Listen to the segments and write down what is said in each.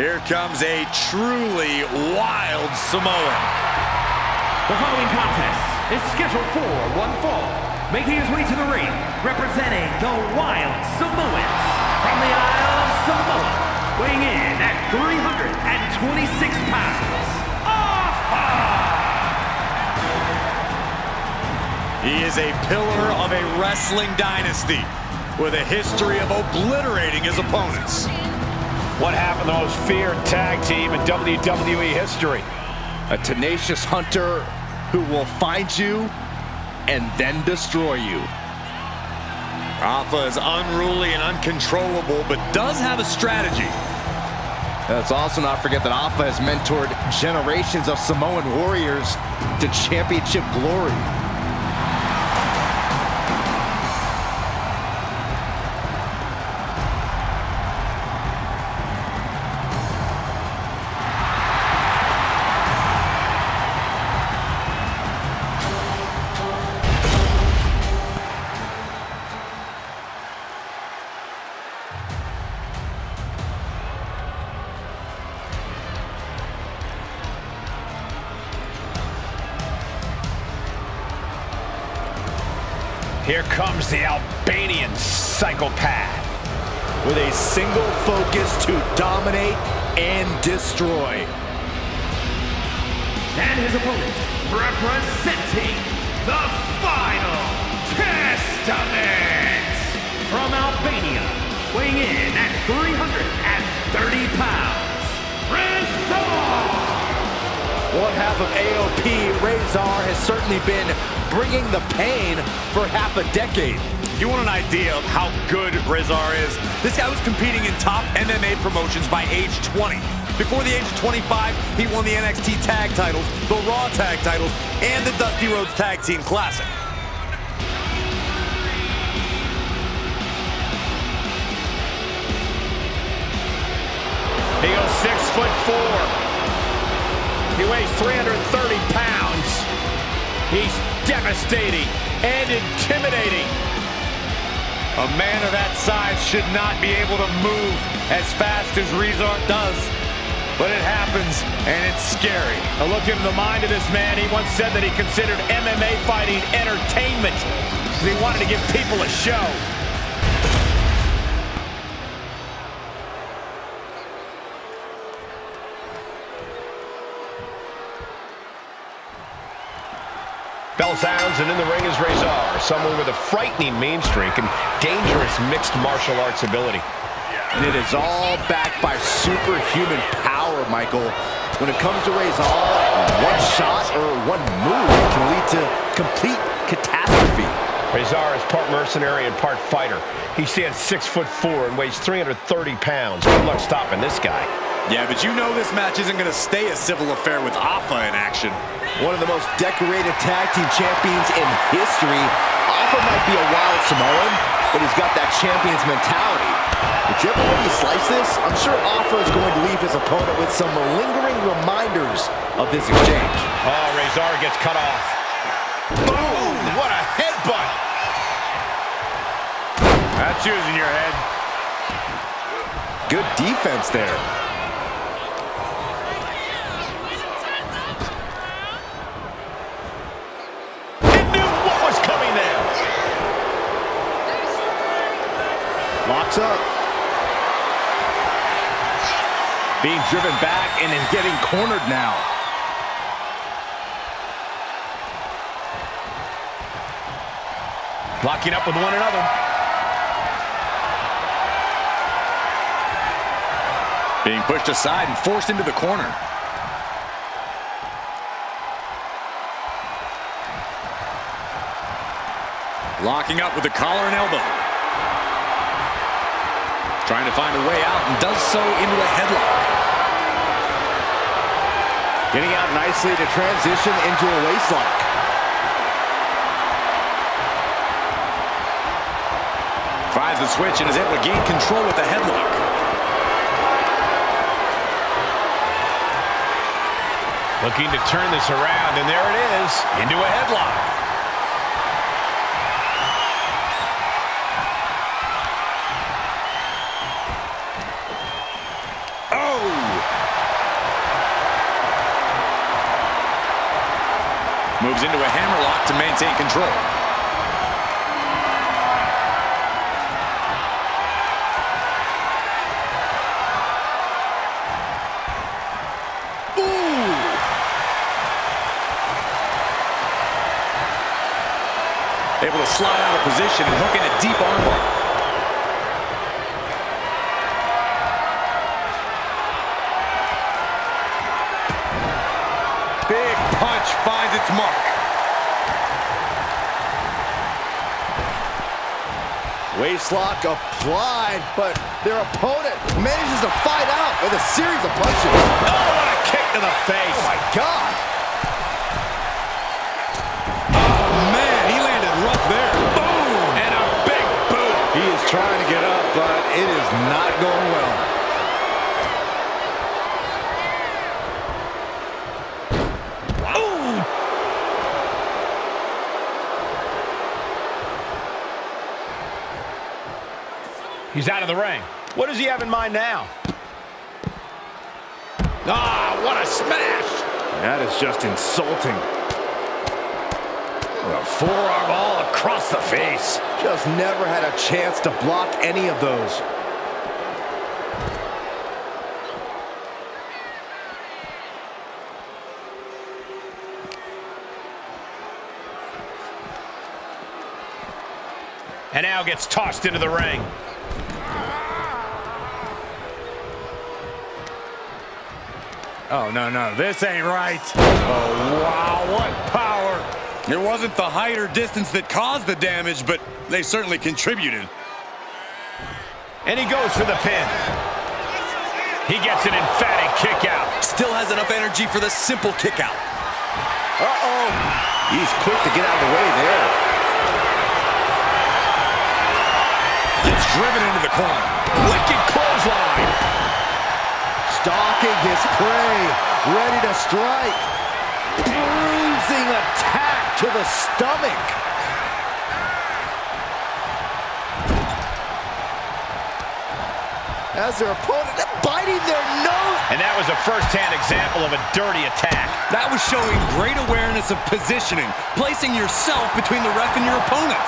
Here comes a truly wild Samoan. The following contest is scheduled for one fall. Making his way to the ring, representing the Wild Samoans from the Isle of Samoa, weighing in at 326 pounds, He is a pillar of a wrestling dynasty with a history of obliterating his opponents. What happened to the most feared tag team in WWE history? A tenacious hunter who will find you and then destroy you. Alpha is unruly and uncontrollable, but does have a strategy. Let's also not forget that Alpha has mentored generations of Samoan warriors to championship glory. Here comes the Albanian psychopath. With a single focus to dominate and destroy. and his opponent, representing the Final Testament from Albania, weighing in at 330 pounds, rezar. One half of AOP, Rezar, has certainly been bringing the pain for half a decade. You want an idea of how good Rezar is? This guy was competing in top MMA promotions by age 20. Before the age of 25, he won the NXT Tag titles, the Raw Tag titles, and the Dusty Rhodes Tag Team Classic. He goes 6'4". He weighs 330 pounds. He's devastating and intimidating. A man of that size should not be able to move as fast as Rezar does. But it happens, and it's scary. A look into the mind of this man. He once said that he considered MMA fighting entertainment because he wanted to give people a show. Bell sounds, and in the ring is Rezar, someone with a frightening mean streak and dangerous mixed martial arts ability. And it is all backed by superhuman power, Michael. When it comes to Rezar, one shot or one move can lead to complete catastrophe. Rezar is part mercenary and part fighter. He stands 6'4" and weighs 330 pounds. Good luck stopping this guy. Yeah, but you know this match isn't going to stay a civil affair with Alpha in action. One of the most decorated tag team champions in history. Alpha might be a wild Samoan, but he's got that champion's mentality. Whichever way you slice this, I'm sure Alpha is going to leave his opponent with some lingering reminders of this exchange. Oh, Rezar gets cut off. Boom! What a headbutt! That's using your head. Good defense there. Locks up. Being driven back and is getting cornered now. Locking up with one another. Being pushed aside and forced into the corner. Locking up with the collar and elbow. Trying to find a way out and does so into a headlock. Getting out nicely to transition into a waistlock. Finds the switch and is able to gain control with the headlock. Looking to turn this around, and there it is, into a headlock. Moves into a hammerlock to maintain control. Able to slide out of position and hook in a deep armbar. Big punch finds its mark. Waistlock applied, but their opponent manages to fight out with a series of punches. Oh, what a kick to the face. Oh, my God. There. Boom! And a big boot. He is trying to get up, but it is not going well. Wow. He's out of the ring. What does he have in mind now? Ah, what a smash! That is just insulting. A forearm all across the face. Just never had a chance to block any of those. And now gets tossed into the ring. Oh, no, this ain't right. Oh, wow, what power. It wasn't the height or distance that caused the damage, but they certainly contributed. And he goes for the pin. He gets an emphatic kick out. Still has enough energy for the simple kick out. Uh-oh. He's quick to get out of the way there. Gets driven into the corner. Wicked clothesline. Stalking his prey, ready to strike. Bruising attack to the stomach. As their opponent biting their nose. And that was a first-hand example of a dirty attack. That was showing great awareness of positioning, placing yourself between the ref and your opponent.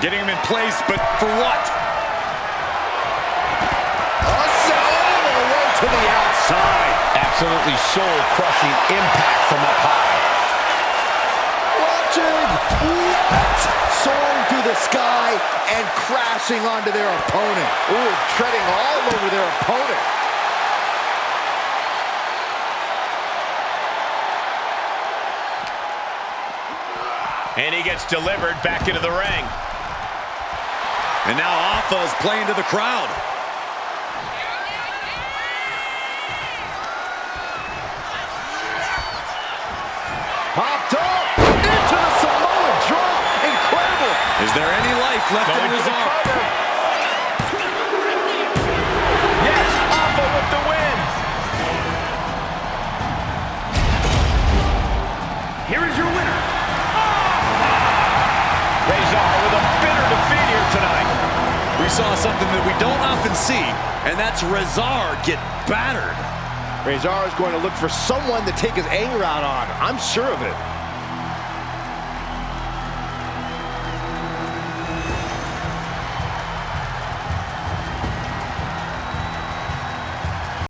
Getting him in place, but for what? To the outside. Absolutely soul-crushing impact from up high. Watching. What? Soaring through the sky and crashing onto their opponent. Ooh, treading all over their opponent. And he gets delivered back into the ring. And now Alpha is playing to the crowd. Popped up into the Samoan drop. Incredible. Is there any life left in rezar? Yes, Alpha with the win. Here is your winner, Rezar with a bitter defeat here tonight. We saw something that we don't often see, and that's rezar get battered. Rezar is going to look for someone to take his anger out on. I'm sure of it.